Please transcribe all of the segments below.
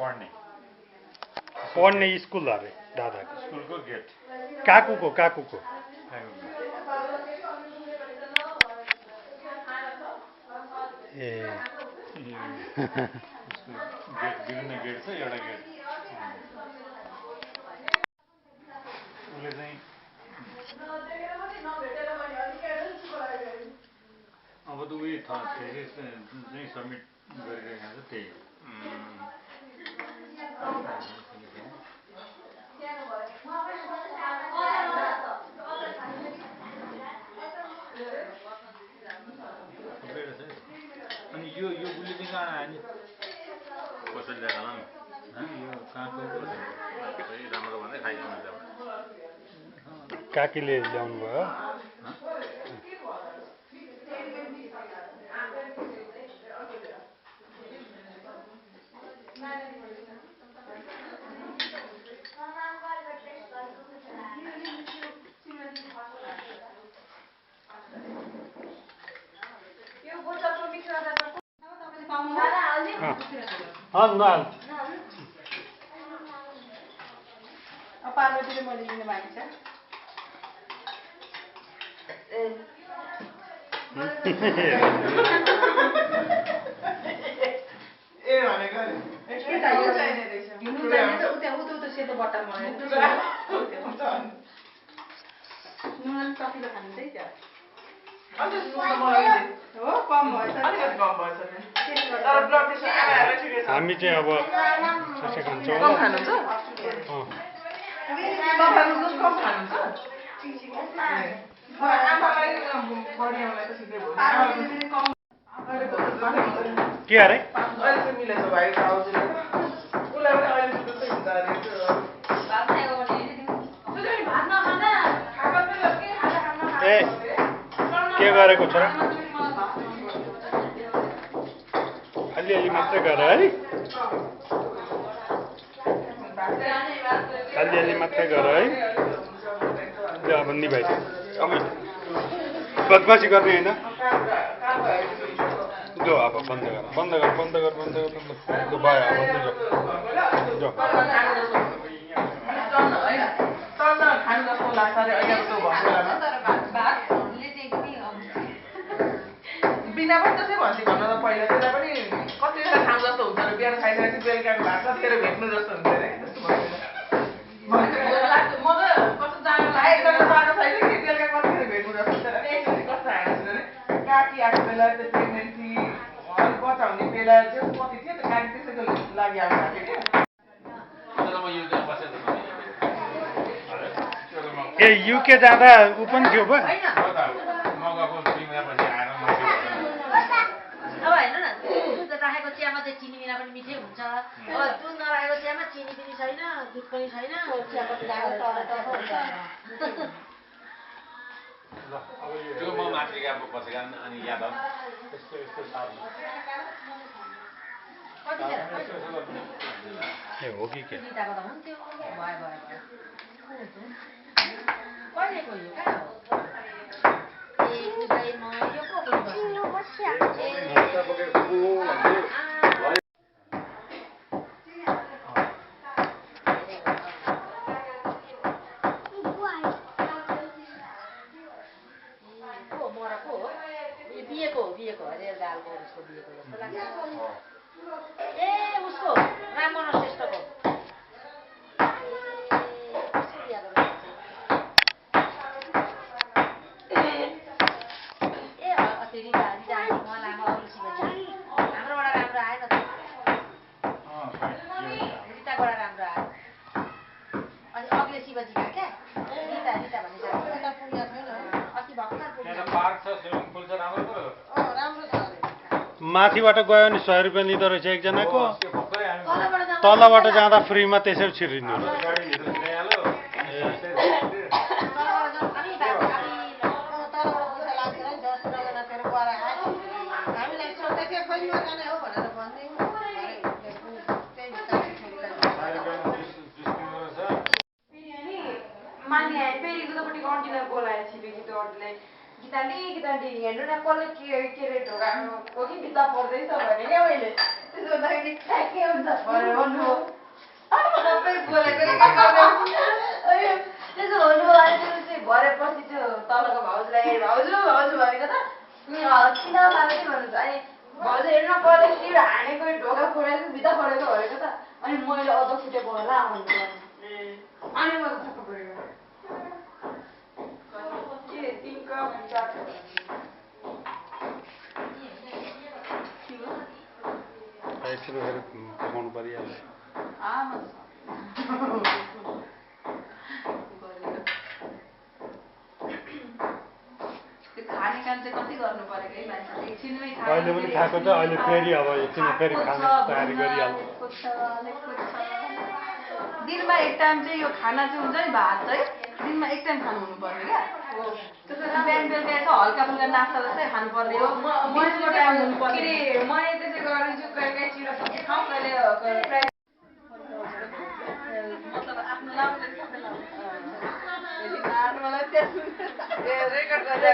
पढ्ने स्कुल अरे दादाको स्कुलको गेट काकुको ए गेट विभिन्न गेट छ एउटा गेट उसले चाहिँ अब त उयो थेसिस चाहिँ सब्मिट गरिरहेको छ त्यही हो अनि यो बुलेटिन कहाँ आयो नि कसरी ल्याएर लानु यो कहाँको राम्रो भन्दै खाइदिनु काकीले ल्याउनु भयो पार्वतीले मैले लिने बाँकी छ सेतो बट्टा हामी चाहिँ अब के अरे ए के गरेको छोरा अलिअलि मात्रै गर है अलिअलि मात्रै गर है अब निभाइ अब बदमासी गर्ने होइन जो अब बन्द गर भयो जो बिना पनि त्यसै भन्थे भन्न त पहिला त्यसलाई पनि कतिवटा ठाउँ जस्तो हुन्छ र बिहान खाइसकेपछि बेलुकाको भात कतिखेर भेट्नु जस्तो हुन्छ अरे म त कस्तो जानु लाग्यो जानु छैन कि बेलुका कतिखेर भेट्नु जस्तो हुन्छ अरे एकचोटि कस्तो हाँस्छु अरे काकी आएको बेला त्यो प्रेग्नेन्ट थिएँ अलिक बच्चा हुने बेला त्यो कति थियो त्यो काकी त्यसैको लागि आउनु भएको ए थियो युके जाँदा ऊ पनि थियो पो राखेको चियामा चाहिँ चिनी बिना पनि मिठै हुन्छ अब दुध नराखेको चियामा चिनी पनि छैन दुध पनि छैन त्यो म मातृका बसेका अनि यादव ए हो कि के हुन्थ्यो भयो कहिलेको यो कहाँ बिहेको अरे दालको उसको बिहेको जस्तो लाग्छ ए उसको राममोहन श्रेष्ठको माथिबाट गयो भने 100 रुपियाँ लिँदो रहेछ एकजनाको तलबाट जाँदा फ्रीमा त्यसै छिरिनु गीताले हेर्नु न कसले के रे ढोका कि भित्ता पर्दैछ भने क्या मैले त्यसो गर्दाखेरि के हुन्छ भनेर भन्नु हो सबै बोलेको अयो त्यसो हुनु अहिले चाहिँ भरेपछि त्यो तलको भाउजूलाई भाउजू भाउजू भनेको त किन मारेको भन्नु अनि भाउजू हेर्न पऱ्यो कि हानेको ढोका फोडेको भित्ता फोडेको भनेको त अनि मैले अदो फुटेको होला भन्नु अनि मलाई छक्क परेको के तिनको भन्छ एकछिन फेरि पकाउनु परिहाल्छ आमा त्यो खाने काम चाहिँ कति गर्नु परेको है मान्छेले एकछिनमै खायो अहिले पनि खाएको छ अहिले फेरि अब एकछिनमा फेरि खाने तयारी गरिहाल्छ दिनमा एक टाइम चाहिँ यो खाना चाहिँ हुन्छ नि भात चाहिँ दिनमा एक टाइम खानु हुनु पर्ने क्या बिहान बेलुका यसो हल्का फुल्का नास्ता जस्तै खानुपर्ने हो बिचको टाइम हुनु पर्ने मैले त्यसै गरिदिन्छु कहिले चिरो सब्जी खाउँ कहिले मतलब आफ्नो लाउने मलाई रेकर्ड गर्दै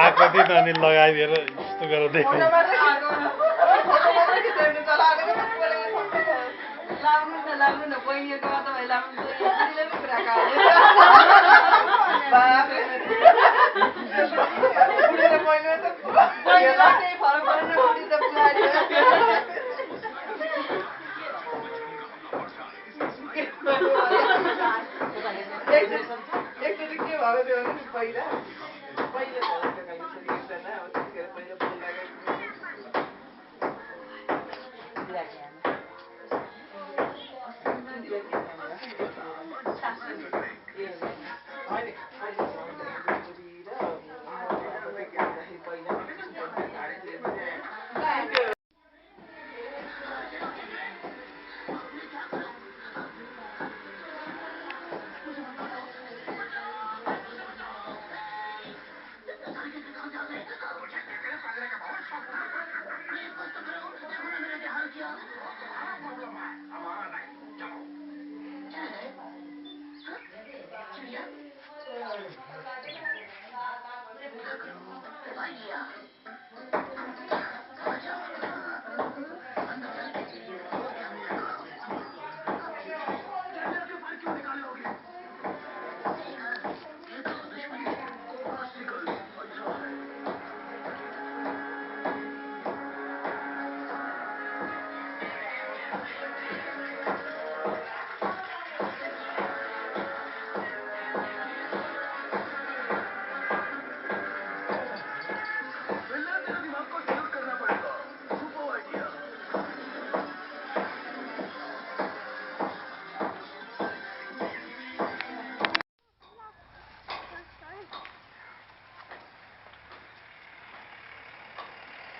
आएको दिन अनि लगाइदिएर यस्तो गरेर देख्नु लाग्नु न बहिनीको तपाईँ लाग्नु कुरा त्यही फरक परेन बुढी त एकचोटि के भएको थियो भने पहिला एकजना अब त्यतिखेर पहिला बोल्दाखेरि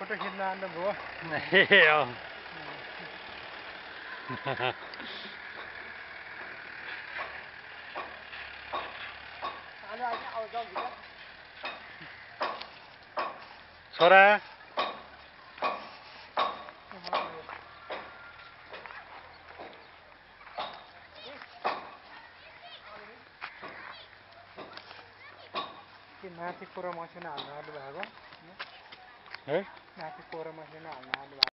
फोटो खिच्न आउनु भयो ए अँ छोरा के माथि कोरा मसिनो हाल्नु आउनु भएको है माथि कोरा मसिनो हाल्नु आउनु भएको